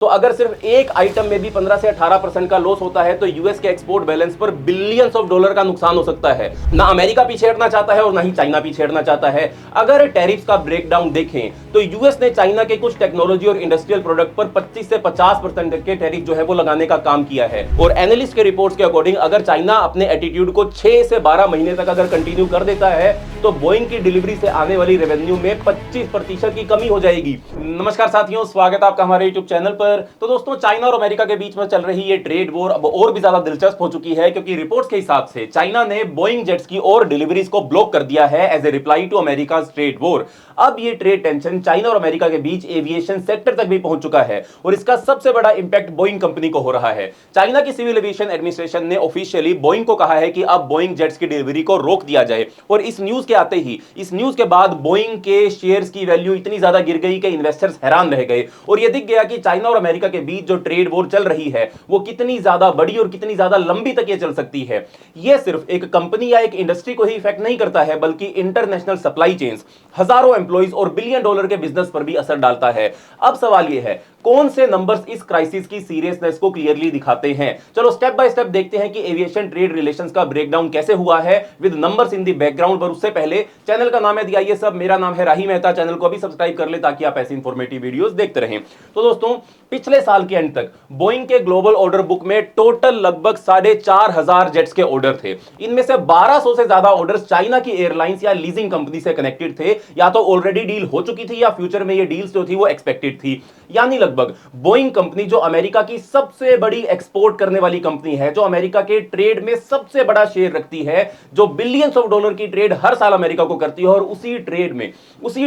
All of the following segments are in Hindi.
तो अगर सिर्फ एक आइटम में भी 15 से 18% का लॉस होता है तो यूएस के एक्सपोर्ट बैलेंस पर बिलियंस ऑफ डॉलर का नुकसान हो सकता है। ना अमेरिका पीछे हटना चाहता है और ना ही चाइना पीछे हटना चाहता है। अगर टैरिफ्स का ब्रेकडाउन देखें तो यूएस ने चाइना के कुछ टेक्नोलॉजी और इंडस्ट्रियल प्रोडक्ट पर 25 से 50% के टैरिफ जो है वो लगाने का काम किया है। और एनालिस्ट के रिपोर्ट्स के अकॉर्डिंग अगर चाइना अपने एटीट्यूड को 6 से 12 महीने तक अगर कंटिन्यू कर देता है तो बोइंग की डिलीवरी से आने वाली रेवेन्यू में 25% की कमी हो जाएगी। नमस्कार साथियों, स्वागत है आपका हमारे यूट्यूब चैनल पर। तो दोस्तों, चाइना और अमेरिका के बीच में चल रही ये ट्रेड वॉर अब और भी ज्यादा दिलचस्प हो चुकी है, क्योंकि रिपोर्ट्स के हिसाब से चाइना ने बोइंग जेट्स की और डिलीवरीज को ब्लॉक कर दिया है as a reply to America trade war. अब ये ट्रेड टेंशन चाइना और अमेरिका के बीच एविएशन सेक्टर तक भी पहुंच चुका है और इसका सबसे बड़ा इंपैक्ट बोइंग कंपनी को हो रहा है। चाइना की सिविल एविएशन एडमिनिस्ट्रेशन ने ऑफिशियली बोइंग को कहा है कि अब बोइंग जेट्स की डिलीवरी को रोक दिया जाए। और इस न्यूज के आते ही, इस न्यूज के बाद बोइंग के शेयर्स की वैल्यू इतनी ज्यादा गिर गई कि इन्वेस्टर्स हैरान रह गए और यह दिख गया कि चाइना और अमेरिका के बीच जो ट्रेड वॉर चल रही है वो कितनी ज्यादा बड़ी और कितनी ज्यादा लंबी तक ये चल सकती है। यह सिर्फ एक कंपनी या एक इंडस्ट्री को ही इफेक्ट नहीं करता है, बल्कि इंटरनेशनल सप्लाई चेन्स, हजारों एम्प्लॉइज और बिलियन डॉलर के बिजनेस पर भी असर डालता है। अब सवाल यह है, कौन से नंबर्स इस क्राइसिस की सीरियसनेस को क्लियरली दिखाते हैं? चलो स्टेप बाय स्टेप देखते हैं कि एविएशन ट्रेड रिलेशंस का ब्रेकडाउन कैसे हुआ है with numbers in the background. पर उससे पहले चैनल का नाम है दिया ये सब, मेरा नाम है राही मेहता। चैनल को भी सब्सक्राइब कर ले ताकि आप ऐसी इंफॉर्मेटिव वीडियोस देखते रहें। तो दोस्तों, पिछले साल के एंड तक बोइंग के ग्लोबल ऑर्डर बुक में टोटल लगभग 4,500 जेट्स के ऑर्डर थे। इनमें से 1200 से ज्यादा ऑर्डर्स चाइना की एयरलाइंस या लीजिंग कंपनी से कनेक्टेड थे, या तो ऑलरेडी डील हो चुकी थी या फ्यूचर में ये डील्स जो थी वो एक्सपेक्टेड थी। यानी लगभग बोइंग कंपनी, जो अमेरिका की सबसे बड़ी एक्सपोर्ट करने वाली कंपनी है, जो अमेरिका के ट्रेड में सबसे बड़ा शेयर रखती है, जो बिलियंस ऑफ डॉलर की ट्रेड हर साल अमेरिका को करती है, और उसी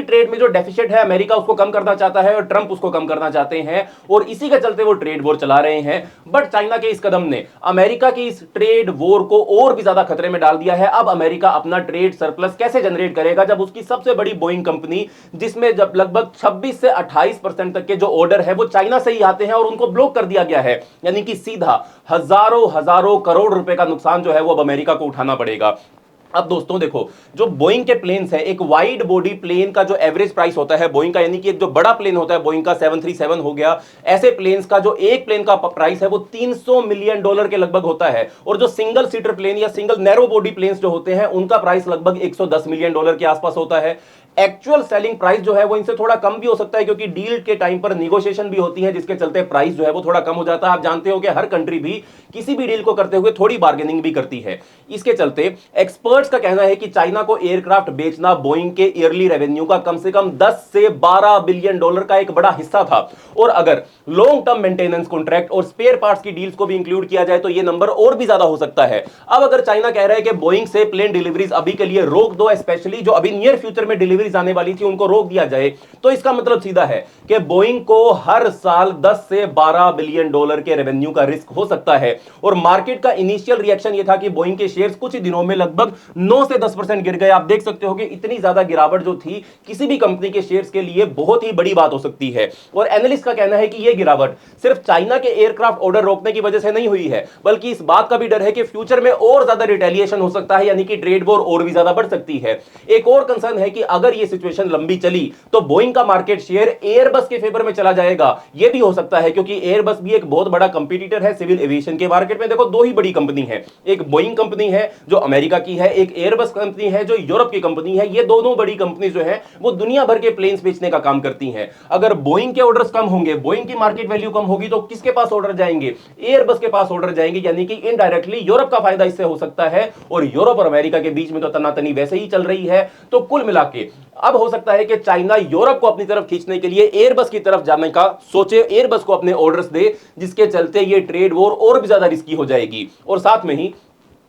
ट्रेड में जो डेफिसिट है अमेरिका उसको कम करना चाहता है और ट्रंप उसको कम करना चाहते हैं, और इसी के चलते वो ट्रेड वॉर चला रहे हैं। बट चाइना के इस कदम ने अमेरिका की इस ट्रेड वॉर को और भी ज्यादा खतरे में डाल दिया है। अब अमेरिका अपना ट्रेड सरप्लस कैसे जनरेट करेगा जब उसकी सबसे बड़ी बोइंग कंपनी, जिसमें जब लगभग 26 से 28% तक के जो ऑर्डर है वो चाइना से ही आते हैं, और उनको ब्लॉक कर दिया गया है। यानी कि सीधा हजारों करोड़ रुपए का नुकसान जो है वो अब अमेरिका को उठाना पड़ेगा। अब दोस्तों देखो, जो बोइंग के प्लेन्स है, एक वाइड बॉडी प्लेन का जो एवरेज प्राइस होता है बोइंग का, यानी कि एक जो बड़ा प्लेन होता है बोइंग का 737 हो गया, ऐसे प्लेन्स का जो एक प्लेन का प्राइस है वो $300 मिलियन के लगभग होता है। और जो सिंगल सीटर प्लेन या सिंगल नैरो बॉडी प्लेन्स जो होते हैं उनका प्राइस लगभग $110 मिलियन के आसपास होता है। एक्चुअल सेलिंग प्राइस जो है वो इनसे थोड़ा कम भी हो सकता है, क्योंकि डील के टाइम पर निगोशिएशन भी होती है, जिसके चलते प्राइस जो है वो थोड़ा कम हो जाता है। आप जानते हो कि हर कंट्री भी किसी भी डील को करते हुए थोड़ी बार्गेनिंग भी करती है। इसके चलते एक्सपर्ट्स का कहना है कि चाइना को एयरक्राफ्ट बेचना बोइंग के ईयरली रेवेन्यू का कम से कम 10 से 12 बिलियन डॉलर का एक बड़ा हिस्सा था। और अगर लॉन्ग टर्म मेंटेनेंस कॉन्ट्रैक्ट और स्पेयर पार्ट्स की डील्स को भी इंक्लूड किया जाए तो यह नंबर और भी ज्यादा हो सकता है। अब अगर चाइना कह रहा है कि बोइंग से प्लेन डिलीवरीज अभी के लिए रोक दो, स्पेशली जो अभी नियर फ्यूचर में डिलीवरीज आने वाली थी उनको रोक दिया जाए, तो इसका मतलब सीधा है कि बोइंग को हर साल 10 से 12 बिलियन डॉलर के रेवेन्यू का रिस्क हो सकता है। और मार्केट का इनिशियल रिएक्शन यह था कि बोइंग के शेयर्स कुछ ही दिनों में लगभग 9 से 10% गिर गए। आप देख सकते हो कि इतनी ज्यादा गिरावट जो थी किसी भी कंपनी के शेयर्स के लिए बहुत ही बड़ी बात हो सकती है। और एनालिस्ट का कहना है कि यह गिरावट सिर्फ चाइना के एयरक्राफ्ट ऑर्डर रोकने की वजह से नहीं हुई है, बल्कि इस बात का भी डर है कि फ्यूचर में और ज्यादा रिटेलिएशन हो सकता है, यानी कि ट्रेड वॉर और भी ज्यादा बढ़ सकती है। एक और कंसर्न है कि अगर यह सिचुएशन लंबी चली तो बोइंग का मार्केट शेयर एयरबस के फेवर में चला जाएगा। यह भी हो सकता है, क्योंकि एयरबस भी एक बहुत बड़ा कंपटीटर है सिविल एविएशन के मार्केट में। देखो, दो ही बड़ी कंपनी है, एक बोइंग कंपनी है जो अमेरिका की है, एक एयरबस कंपनी है जो यूरोप की कंपनी है। ये दोनों बड़ी कंपनी जो है वो दुनिया भर के प्लेन्स बेचने का काम करती हैं। अगर बोइंग के ऑर्डर्स कम होंगे, बोइंग की मार्केट वैल्यू कम होगी, तो किसके पास ऑर्डर जाएंगे? एयरबस के पास ऑर्डर जाएंगे, यानी कि इनडायरेक्टली यूरोप का फायदा इससे हो सकता है। और यूरोप और अमेरिका के बीच में तो तनातनी वैसे ही चल रही है। तो कुल मिला के अब हो सकता है कि चाइना यूरोप को अपनी तरफ खींचने के लिए एयरबस की तरफ जाने का सोचे, एयरबस को अपने ऑर्डर्स दे, जिसके चलते ये ट्रेड वॉर और भी ज्यादा रिस्की हो जाएगी। और साथ में ही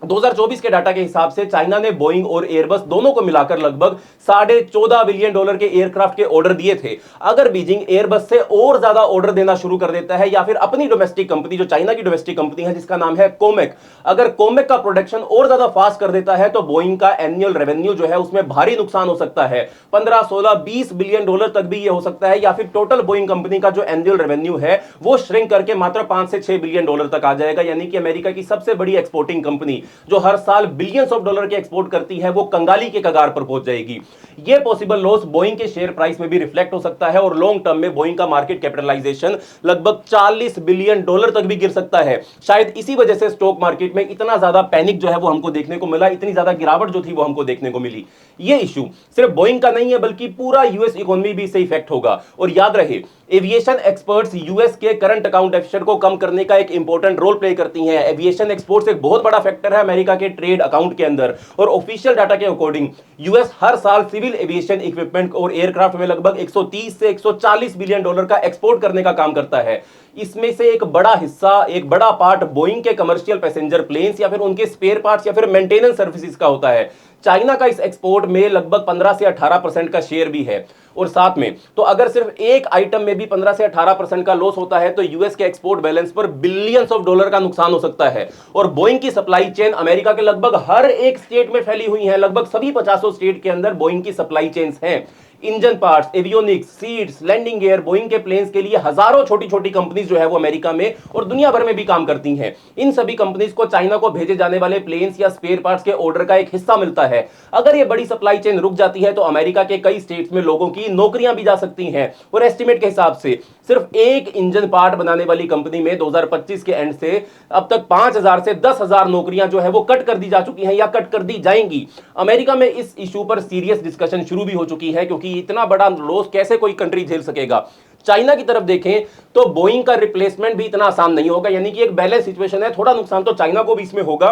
2024 के डाटा के हिसाब से चाइना ने बोइंग और एयरबस दोनों को मिलाकर लगभग $14.5 बिलियन के एयरक्राफ्ट के ऑर्डर दिए थे। अगर बीजिंग एयरबस से और ज्यादा ऑर्डर देना शुरू कर देता है, या फिर अपनी डोमेस्टिक कंपनी, जो चाइना की डोमेस्टिक कंपनी है जिसका नाम है कोमेक, अगर कोमेक का प्रोडक्शन और ज्यादा फास्ट कर देता है, तो बोइंग का एनुअल रेवेन्यू जो है उसमें भारी नुकसान हो सकता है। 15, 16, 20 बिलियन डॉलर तक भी यह हो सकता है, या फिर टोटल बोइंग कंपनी का जो एनुअल रेवेन्यू है वो श्रिंक करके मात्र $5 से $6 बिलियन तक आ जाएगा। यानी कि अमेरिका की सबसे बड़ी एक्सपोर्टिंग कंपनी जो हर साल बिलियंस ऑफ डॉलर के एक्सपोर्ट करती है, वो कंगाली के कगार पर पहुंच जाएगी। यह पॉसिबल लॉस बोइंग के शेयर प्राइस में भी रिफ्लेक्ट हो सकता है और लॉन्ग टर्म में बोइंग का मार्केट कैपिटलाइजेशन लगभग $40 बिलियन तक भी गिर सकता है। शायद इसी वजह से स्टॉक मार्केट में इतना ज्यादा पैनिक जो है वो हमको देखने को मिला, इतनी ज्यादा गिरावट जो थी वो हमको देखने को मिली। यह इशू सिर्फ बोइंग का नहीं है बल्कि पूरा यूएस इकोनॉमी भी इससे इफेक्ट होगा। और याद रहे, एविएशन एक्सपर्ट्स यूएस के करंट अकाउंट डेफिसिट को कम करने का एक इंपॉर्टेंट रोल प्ले करती हैं। एविएशन एक्सपोर्ट्स एक बहुत बड़ा फैक्टर है अमेरिका के ट्रेड अकाउंट के अंदर, और ऑफिशियल डाटा के अकॉर्डिंग यूएस हर साल सिविल एविएशन इक्विपमेंट और एयरक्राफ्ट में लगभग 130 से 140 बिलियन डॉलर का एक्सपोर्ट करने का काम करता है। इसमें से एक बड़ा हिस्सा, एक बड़ा पार्ट बोइंग के कमर्शियल पैसेंजर प्लेन्स या फिर उनके स्पेयर पार्ट्स या फिर मेंटेनेंस सर्विसेज का होता है। चाइना का इस एक्सपोर्ट में लगभग 15 से 18% का शेयर भी है। और साथ में तो अगर सिर्फ एक आइटम में भी 15 से 18% का लॉस होता है तो यूएस के एक्सपोर्ट बैलेंस पर बिलियंस ऑफ डॉलर का नुकसान हो सकता है। और बोइंग की सप्लाई चेन अमेरिका के लगभग हर एक स्टेट में फैली हुई है। लगभग सभी 50 स्टेट के अंदर बोइंग की सप्लाई चेन्स हैं। Engine parts, avionics, seats, landing gear, Boeing के प्लेन्स के लिए हजारों छोटी छोटी कंपनीज जो है वो अमेरिका में और दुनिया भर में भी काम करती हैं। इन सभी कंपनीज को चाइना को भेजे जाने वाले प्लेन्स या स्पेयर पार्ट्स के ऑर्डर का एक हिस्सा मिलता है। अगर ये बड़ी सप्लाई चेन रुक जाती है तो अमेरिका के कई स्टेट्स में लोगों की नौकरियां भी जा सकती हैं। और एस्टिमेट के हिसाब से सिर्फ एक इंजन पार्ट बनाने वाली कंपनी में 2025 के एंड से अब तक 5,000 से 10,000 नौकरियां जो है वो कट कर दी जा चुकी हैं या कट कर दी जाएंगी। अमेरिका में इस इशू पर सीरियस डिस्कशन शुरू भी हो चुकी है, क्योंकि इतना बड़ा लॉस कैसे कोई कंट्री झेल सकेगा। चाइना की तरफ देखें तो बोइंग का रिप्लेसमेंट भी इतना आसान नहीं होगा, यानी कि एक बैलेंस सिचुएशन है। थोड़ा नुकसान तो चाइना को भी इसमें होगा,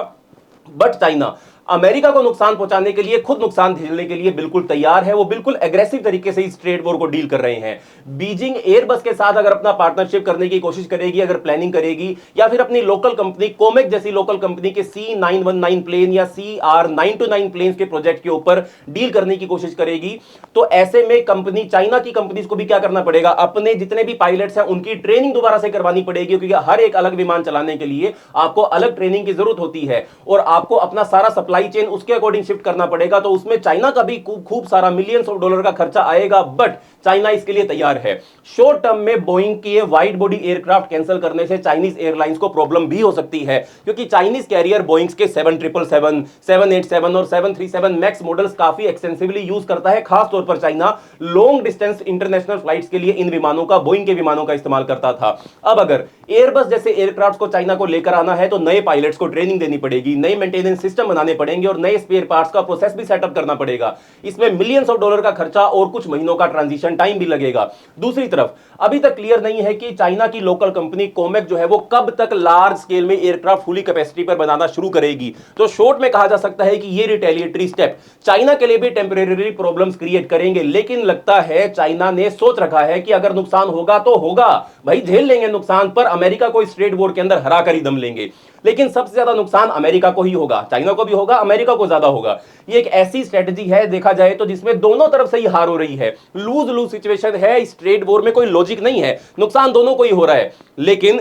बट चाइना अमेरिका को नुकसान पहुंचाने के लिए, खुद नुकसान झेलने के लिए बिल्कुल तैयार है। वो बिल्कुल एग्रेसिव तरीके से इस ट्रेड वॉर को डील कर रहे हैं। बीजिंग एयरबस के साथ अगर अपना पार्टनरशिप करने की कोशिश करेगी, अगर प्लानिंग करेगी, या फिर अपनी लोकल कंपनी कोमेक जैसी लोकल कंपनी के C919 प्लेन या CR929 प्लेन के प्रोजेक्ट के ऊपर डील करने की कोशिश करेगी, तो ऐसे में कंपनी, चाइना की कंपनीज को भी क्या करना पड़ेगा, अपने जितने भी पायलट्स हैं उनकी ट्रेनिंग दोबारा से करवानी पड़ेगी, क्योंकि हर एक अलग विमान चलाने के लिए आपको अलग ट्रेनिंग की जरूरत होती है और आपको अपना सारा सप्लाई चेन उसके अकॉर्डिंग शिफ्ट करना पड़ेगा। तो उसमें चाइना का भी खूब सारा मिलियंस ऑफ डॉलर का खर्चा आएगा, बट चाइना इसके लिए तैयार है। शॉर्ट टर्म में बोइंग के वाइड बॉडी एयरक्राफ्ट कैंसिल करने से चाइनीज एयरलाइंस को प्रॉब्लम भी हो सकती है, क्योंकि चाइनीज कैरियर बोइंग्स के 777, 787 और 737 मैक्स मॉडल्स काफी एक्सटेंसिवली यूज करता है। खास तौर पर China long distance international flights के लिए इन विमानों का, बोइंग के विमानों का इस्तेमाल करता था। अब अगर एयरबस जैसे एयरक्राफ्ट को चाइना को लेकर आना है तो नए पायलट्स को ट्रेनिंग देनी पड़ेगी, नए मेंटेनेंस सिस्टम बनाने पड़ेंगे और नए स्पेयर पार्ट्स का प्रोसेस भी सेटअप करना पड़ेगा। इसमें मिलियंस ऑफ डॉलर का खर्चा और कुछ महीनों का ट्रांजिशन टाइम भी लगेगा। दूसरी तरफ अभी तक क्लियर नहीं है कि चाइना की लोकल कंपनी कोमेक जो है वो कब तक लार्ज स्केल में एयरक्राफ्ट फुली कैपेसिटी पर बनाना शुरू करेगी। तो शॉर्ट में कहा जा सकता है कि ये रिटेलिएटरी स्टेप चाइना के लिए भी टेम्परेरी प्रॉब्लम्स क्रिएट करेंगे, लेकिन लगता है चाइना ने सोच रखा है कि अगर नुकसान होगा तो होगा भाई, झेल लेंगे नुकसान, पर अमेरिका को इस ट्रेड वॉर के अंदर हरा कर ही दम लेंगे। लेकिन सबसे ज्यादा नुकसान अमेरिका को ही होगा, चाइना को भी होगा, अमेरिका को ज्यादा होगा। ये एक ऐसी स्ट्रेटजी है देखा जाए तो जिसमें दोनों तरफ से ही हार हो रही है, लूज लूज सिचुएशन है। इस ट्रेड वॉर में कोई लॉजिक नहीं है, नुकसान दोनों को ही हो रहा है, लेकिन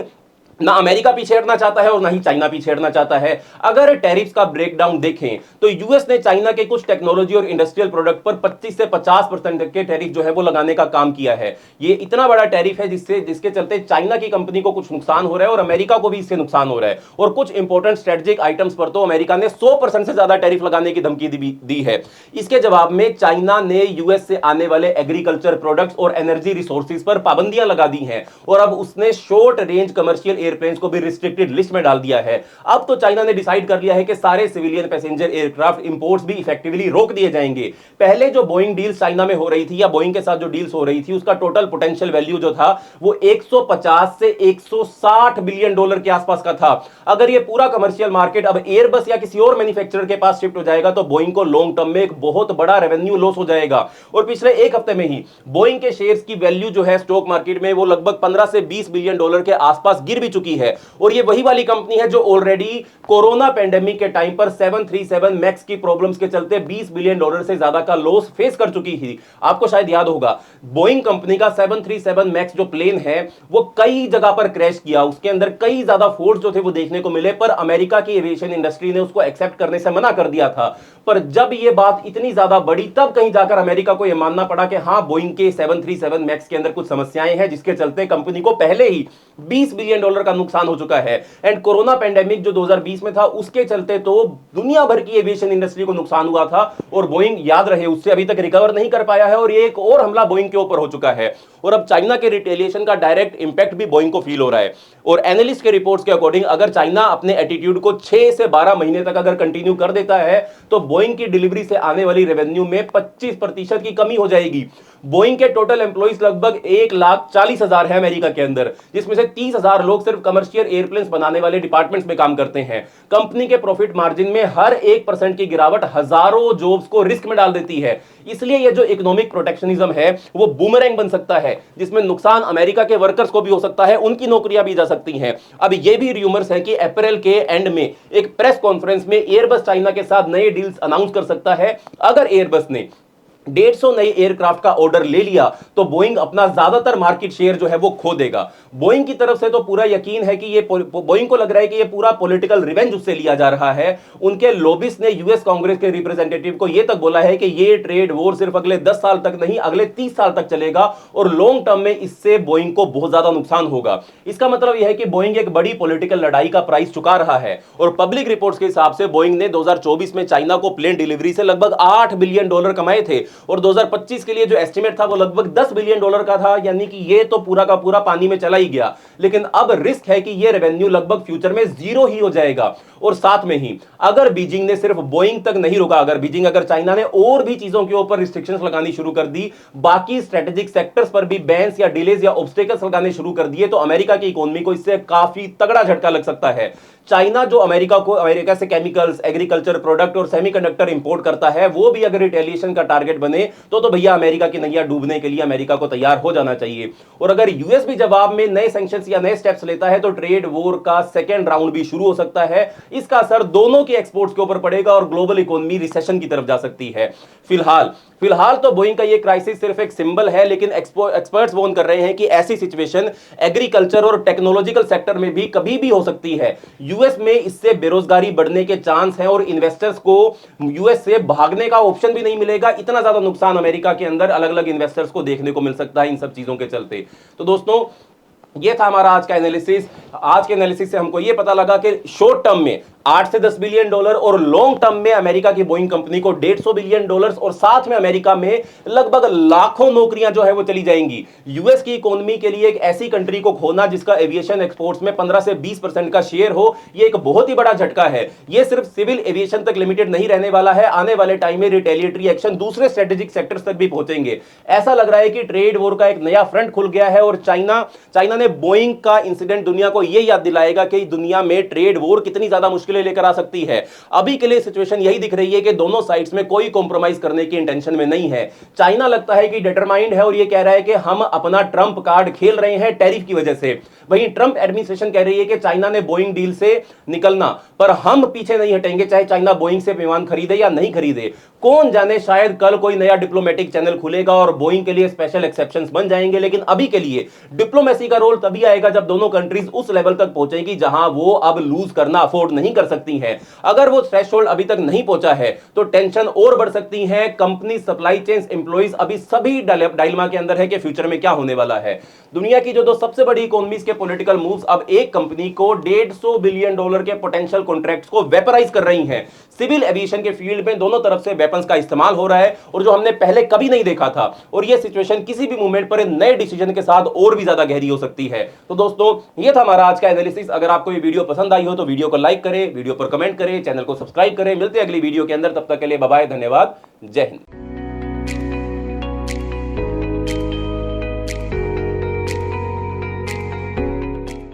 ना अमेरिका पीछे हटना चाहता है और ना ही चाइना पीछे हटना चाहता है। अगर टैरिफ्स का ब्रेकडाउन देखें तो यूएस ने चाइना के कुछ टेक्नोलॉजी और इंडस्ट्रियल प्रोडक्ट पर 25 से 50% तक के टैरिफ जो है वो लगाने का काम किया है। ये इतना बड़ा टैरिफ है जिसके चलते चाइना की कंपनी को कुछ नुकसान हो रहा है और अमेरिका को भी इससे नुकसान हो रहा है। और कुछ इंपॉर्टेंट स्ट्रेटेजिक आइटम्स पर तो अमेरिका ने 100% से ज्यादा टैरिफ लगाने की धमकी दी है। इसके जवाब में चाइना ने यूएस से आने वाले एग्रीकल्चर प्रोडक्ट्स और एनर्जी रिसोर्सेज पर पाबंदियां लगा दी हैं और अब उसने शॉर्ट रेंज कमर्शियल एयरप्लेन्स को भी रिस्ट्रिक्टेड लिस्ट में डाल दिया है। अब तो चाइना ने डिसाइड कर लिया है कि सारे सिविलियन पैसेंजर एयरक्राफ्ट इंपोर्ट्स भी इफेक्टिवली रोक दिए जाएंगे। पहले जो बोइंग डील्स चाइना में हो रही थी या बोइंग के साथ जो डील्स हो रही थी उसका टोटल पोटेंशियल वैल्यू जो था वो 150 से 160 बिलियन डॉलर के आसपास का था। अगर ये पूरा कमर्शियल मार्केट अब एयरबस या किसी और मैन्युफैक्चरर के पास शिफ्ट हो जाएगा तो बोइंग को लॉन्ग टर्म में एक बहुत बड़ा रेवेन्यू लॉस हो जाएगा। और पिछले एक हफ्ते में ही बोइंग के शेयर्स की वैल्यू जो है स्टॉक मार्केट में वो लगभग 15 से 20 बिलियन डॉलर के आसपास गिर भी चुकी है। और ये वही वाली कंपनी है जो ऑलरेडी कोरोना पेंडेमिक के टाइम पर 737 मैक्स की प्रॉब्लम्स के चलते 20 बिलियन डॉलर से ज्यादा का लॉस फेस कर चुकी थी। आपको शायद याद होगा बोइंग कंपनी का 737 मैक्स जो प्लेन है वो कई जगह पर क्रैश किया, उसके अंदर कई ज्यादा फोर्स जो थे वो देखने को मिले, पर अमेरिका की एविएशन इंडस्ट्री ने उसको एक्सेप्ट करने से मना कर दिया था। पर जब ये बात इतनी ज्यादा बढ़ी तब कहीं जाकर अमेरिका को यह मानना पड़ा कि हां बोइंग के 737 मैक्स के अंदर कुछ समस्याएं हैं जिसके चलते कंपनी को पहले ही 20 बिलियन डॉलर डॉलर का नुकसान हो चुका है। एंड कोरोना पेंडेमिक जो 2020 में था उसके चलते तो दुनिया भर की एविएशन इंडस्ट्री को नुकसान हुआ था और बोइंग, याद रहे, उससे अभी तक रिकवर नहीं कर पाया है और ये एक और हमला बोइंग के ऊपर हो चुका है। और अब चाइना के रिटेलिएशन का डायरेक्ट इंपैक्ट भी बोइंग को फील हो रहा है। और एनालिस्ट के रिपोर्ट्स के अकॉर्डिंग अगर चाइना अपने एटीट्यूड को 6 से 12 महीने तक अगर कंटिन्यू कर देता है तो बोइंग की डिलीवरी से आने वाली रेवेन्यू में 25% की कमी हो जाएगी। बोइंग के टोटल एम्प्लॉइज लगभग 1,40,000 है अमेरिका के अंदर, जिसमें से 30,000 लोग सिर्फ कमर्शियल एयरप्लेन्स बनाने वाले डिपार्टमेंट्स में काम करते हैं। कंपनी के प्रॉफिट मार्जिन में हर 1% की गिरावट हजारों जॉब्स को रिस्क में डाल देती है। इसलिए यह जो इकोनॉमिक प्रोटेक्शनिज्म है वो बूमरैंग बन सकता है, जिसमें नुकसान अमेरिका के वर्कर्स को भी हो सकता है, उनकी नौकरियां भी जा सकती हैं। अब यह भी रूमर्स है कि अप्रैल के एंड में एक प्रेस कॉन्फ्रेंस में एयरबस चाइना के साथ नए डील्स अनाउंस कर सकता है। अगर एयरबस ने 150 नए एयरक्राफ्ट का ऑर्डर ले लिया तो बोइंग अपना ज्यादातर मार्केट शेयर जो है वो खो देगा। बोइंग की तरफ से तो पूरा यकीन है कि ये बोइंग को लग रहा है कि ये पूरा पॉलिटिकल रिवेंज उससे लिया जा रहा है। उनके लॉबिस्ट ने यूएस कांग्रेस के रिप्रेजेंटेटिव को ये तक बोला है कि ये ट्रेड वॉर सिर्फ अगले 10 साल तक नहीं, अगले 30 साल तक चलेगा और लॉन्ग टर्म में इससे बोइंग को बहुत ज्यादा नुकसान होगा। इसका मतलब यह है कि बोइंग एक बड़ी पॉलिटिकल लड़ाई का प्राइस चुका रहा है। और पब्लिक रिपोर्ट्स के हिसाब से बोइंग ने 2024 में चाइना को प्लेन डिलीवरी से लगभग $8 बिलियन कमाए थे और 2025 के लिए जो एस्टिमेट था वो लगभग $10 बिलियन का था, यानी कि ये तो पूरा का पूरा पानी में चला ही गया। लेकिन अब रिस्क है कि ये रेवेन्यू लगभग फ्यूचर में जीरो ही हो जाएगा। और साथ में ही अगर बीजिंग ने सिर्फ बोइंग तक नहीं रुका, अगर चाइना ने और भी चीजों के ऊपर रिस्ट्रिक्शंस लगानी शुरू कर दी, बाकी स्ट्रेटेजिक सेक्टर्स पर भी बैन्स या डिलेज या ऑब्स्टेकल्स लगाने शुरू कर दिए, तो अमेरिका की इकोनॉमी को इससे काफी तगड़ा झटका लग सकता है। चाइना जो अमेरिका से केमिकल्स, एग्रीकल्चर प्रोडक्ट और सेमीकंडक्टर इंपोर्ट करता है, वो भी अगर रिटेलिएशन का टारगेट बने तो भैया अमेरिका की नैया डूबने के लिए अमेरिका को तैयार हो जाना चाहिए। और अगर यूएस भी जवाब में नए सैंक्शंस या नए स्टेप्स लेता है तो ट्रेड वॉर का सेकेंड राउंड भी शुरू हो सकता है। इसका असर दोनों के एक्सपोर्ट्स के ऊपर पड़ेगा और ग्लोबल इकोनॉमी रिसेशन की तरफ जा सकती है। फिलहाल तो बोइंग का ये क्राइसिस सिर्फ एक सिंबल है, लेकिन एक्सपर्ट्स वार्न कर रहे हैं कि ऐसी सिचुएशन एग्रीकल्चर और टेक्नोलॉजिकल सेक्टर में भी कभी भी हो सकती है। यूएस में इससे बेरोजगारी बढ़ने के चांस हैं और इन्वेस्टर्स को यूएस से भागने का ऑप्शन भी नहीं मिलेगा। इतना ज्यादा नुकसान अमेरिका के अंदर अलग अलग इन्वेस्टर्स को देखने को मिल सकता है इन सब चीजों के चलते। तो दोस्तों, ये था हमारा आज का एनालिसिस। आज के एनालिसिस से हमको ये पता लगा कि शॉर्ट टर्म में 8 से 10 बिलियन डॉलर और लॉन्ग टर्म में अमेरिका की बोइंग कंपनी को 150 बिलियन डॉलर्स और साथ में अमेरिका में लगभग लाखों नौकरियां जो है वो चली जाएंगी। यूएस की इकोनॉमी के लिए एक ऐसी कंट्री को खोना जिसका एविएशन एक्सपोर्ट्स में 15 से 20% का शेयर हो, ये एक बहुत ही बड़ा झटका है। ये सिर्फ सिविल एविएशन तक लिमिटेड नहीं रहने वाला है, आने वाले टाइम में रिटेलिएटरी एक्शन दूसरे स्ट्रेटेजिक सेक्टर्स तक भी पहुंचेंगे। ऐसा लग रहा है कि ट्रेड वॉर का एक नया फ्रंट खुल गया है और चाइना ने बोइंग का इंसिडेंट दुनिया को यह याद दिलाएगा कि दुनिया में ट्रेड वॉर कितनी ज्यादा मुश्किलें लेकर आ सकती है। अभी के लिए सिचुएशन यही दिख रही है कि दोनों साइड्स में कोई कॉम्प्रोमाइज करने की इंटेंशन में नहीं है। चाइना लगता है कि डिटरमाइंड है और यह कह रहा है कि हम अपना ट्रंप कार्ड खेल रहे हैं टैरिफ की वजह से। वहीं ट्रंप एडमिनिस्ट्रेशन कह रही है कि चाइना ने बोइंग डील से निकलना, पर हम पीछे नहीं हटेंगे, चाहे चाइना बोइंग से विमान खरीदे या नहीं खरीदे। कौन जाने, शायद कल कोई नया डिप्लोमेटिक चैनल खुलेगा और बोइंग के लिए स्पेशल एक्सेप्शंस बन जाएंगे। लेकिन अभी के लिए डिप्लोमेसी का रोल तभी आएगा जब दोनों कंट्रीज उस लेवल तक पहुंचेगी जहां वो अब लूज करना अफोर्ड नहीं कर सकती हैं। अगर वो थ्रेशोल्ड अभी तक नहीं पहुंचा है तो टेंशन और बढ़ सकती है। कंपनी, सप्लाई चेन्स, एम्प्लॉइज अभी सभी डायलेमा के अंदर है कि फ्यूचर में क्या होने वाला है। दुनिया की जो दो सबसे बड़ी इकोनॉमीज के पॉलिटिकल मूव्स अब एक कंपनी को $150 बिलियन के पोटेंशियल कॉन्ट्रैक्ट्स को वेपराइज कर रही हैं। सिविल एविएशन के फील्ड में दोनों तरफ से वेपन्स का इस्तेमाल हो रहा है और जो हमने पहले कभी नहीं देखा था, और यह सिचुएशन किसी भी मूवमेंट पर नए डिसीजन के साथ और भी ज्यादा गहरी हो सकती है। तो दोस्तों, यह था हमारा आज का एनालिसिस। अगर आपको ये वीडियो पसंद आई हो तो वीडियो को लाइक करें, वीडियो पर कमेंट करें, चैनल को सब्सक्राइब करें। मिलते हैं अगली वीडियो के अंदर, तब तक के लिए बाय बाय, धन्यवाद, जय हिंद।